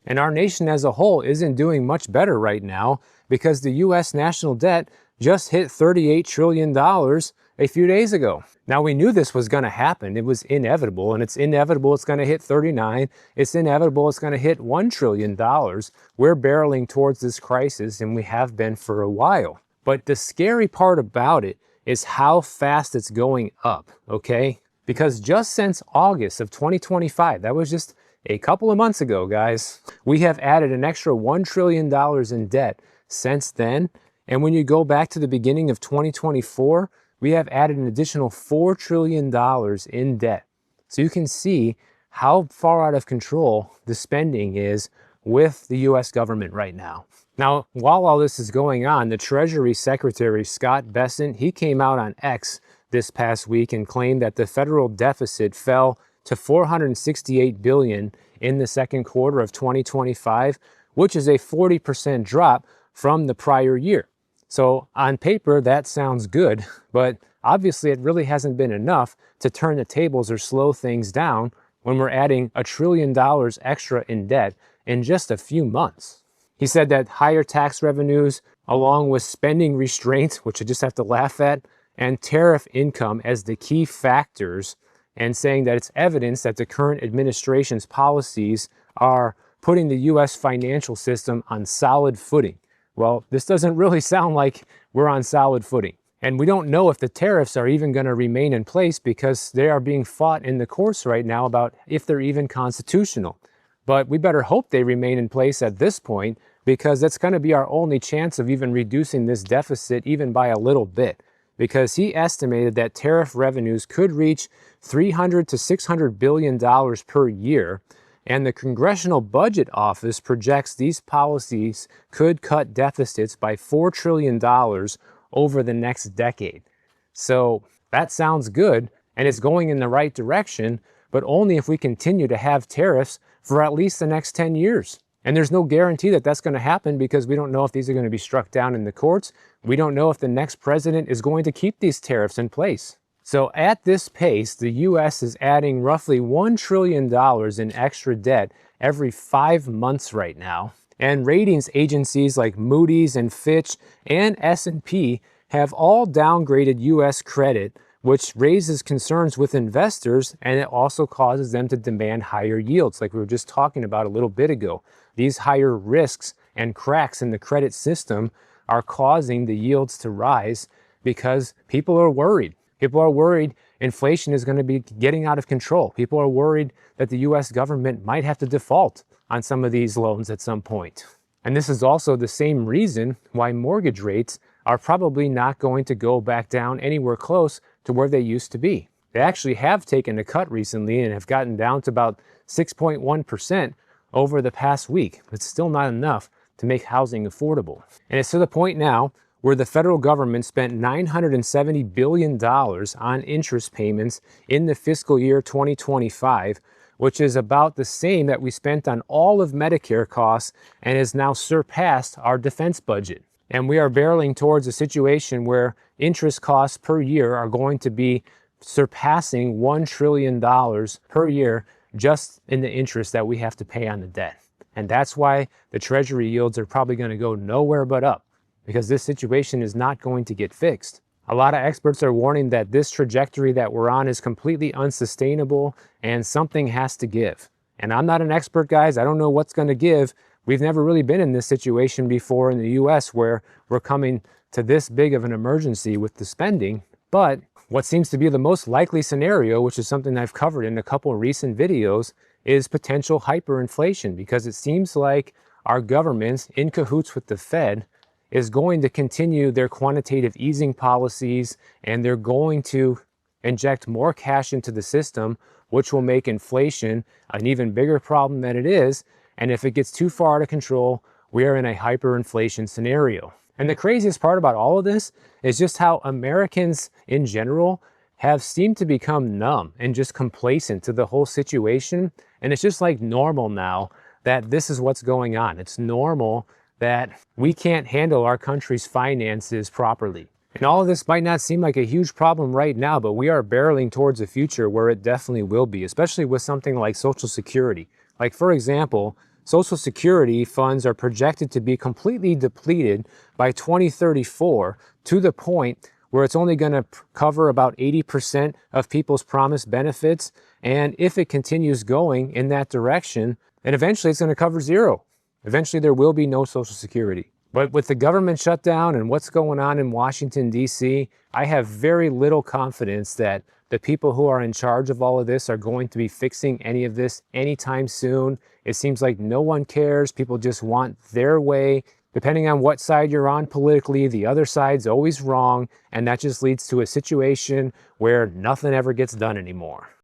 And our nation as a whole isn't doing much better right now because the US national debt just hit $38 trillion a few days ago. Now, we knew this was going to happen. It was inevitable, and it's inevitable it's going to hit 39. It's inevitable it's going to hit $1 trillion. We're barreling towards this crisis, and we have been for a while. But the scary part about it is how fast it's going up, okay? Because just since August of 2025, that was just a couple of months ago, guys, we have added an extra $1 trillion in debt since then. And when you go back to the beginning of 2024, we have added an additional $4 trillion in debt. So you can see how far out of control the spending is with the US government right now. Now, while all this is going on, the Treasury Secretary, Scott Bessent, he came out on X this past week and claimed that the federal deficit fell to $468 billion in the second quarter of 2025, which is a 40% drop from the prior year. So on paper, that sounds good, but obviously it really hasn't been enough to turn the tables or slow things down when we're adding $1 trillion extra in debt in just a few months. He said that higher tax revenues, along with spending restraints, which I just have to laugh at, and tariff income as the key factors, and saying that it's evidence that the current administration's policies are putting the U.S. financial system on solid footing. Well, this doesn't really sound like we're on solid footing. And we don't know if the tariffs are even going to remain in place because they are being fought in the courts right now about if they're even constitutional. But we better hope they remain in place at this point because that's going to be our only chance of even reducing this deficit even by a little bit. Because he estimated that tariff revenues could reach $300 to $600 billion per year. And the Congressional Budget Office projects these policies could cut deficits by $4 trillion over the next decade. So that sounds good, and it's going in the right direction, but only if we continue to have tariffs for at least the next 10 years. And there's no guarantee that that's going to happen because we don't know if these are going to be struck down in the courts. We don't know if the next president is going to keep these tariffs in place. So at this pace, the U.S. is adding roughly $1 trillion in extra debt every 5 months right now. And ratings agencies like Moody's and Fitch and S&P have all downgraded U.S. credit, which raises concerns with investors, and it also causes them to demand higher yields, like we were just talking about a little bit ago. These higher risks and cracks in the credit system are causing the yields to rise because people are worried. People are worried inflation is going to be getting out of control. People are worried that the U.S. government might have to default on some of these loans at some point. And this is also the same reason why mortgage rates are probably not going to go back down anywhere close to where they used to be. They actually have taken a cut recently and have gotten down to about 6.1% over the past week. But it's still not enough to make housing affordable. And it's to the point now where the federal government spent $970 billion on interest payments in the fiscal year 2025, which is about the same that we spent on all of Medicare costs and has now surpassed our defense budget. And we are barreling towards a situation where interest costs per year are going to be surpassing $1 trillion per year just in the interest that we have to pay on the debt. And that's why the Treasury yields are probably going to go nowhere but up, because this situation is not going to get fixed. A lot of experts are warning that this trajectory that we're on is completely unsustainable and something has to give. And I'm not an expert, guys. I don't know what's going to give. We've never really been in this situation before in the US where we're coming to this big of an emergency with the spending. But what seems to be the most likely scenario, which is something I've covered in a couple of recent videos, is potential hyperinflation, because it seems like our governments, in cahoots with the Fed, is going to continue their quantitative easing policies, and they're going to inject more cash into the system, which will make inflation an even bigger problem than it is. And if it gets too far out of control, we are in a hyperinflation scenario. And the craziest part about all of this is just how Americans in general have seemed to become numb and just complacent to the whole situation. And it's just like normal now that this is what's going on. It's normal that we can't handle our country's finances properly. And all of this might not seem like a huge problem right now, but we are barreling towards a future where it definitely will be, especially with something like Social Security. Like, for example, Social Security funds are projected to be completely depleted by 2034 to the point where it's only going to cover about 80% of people's promised benefits. And if it continues going in that direction, then eventually it's going to cover zero. Eventually there will be no Social Security. But with the government shutdown and what's going on in Washington, D.C., I have very little confidence that the people who are in charge of all of this are going to be fixing any of this anytime soon. It seems like no one cares. People just want their way. Depending on what side you're on politically, the other side's always wrong, and that just leads to a situation where nothing ever gets done anymore.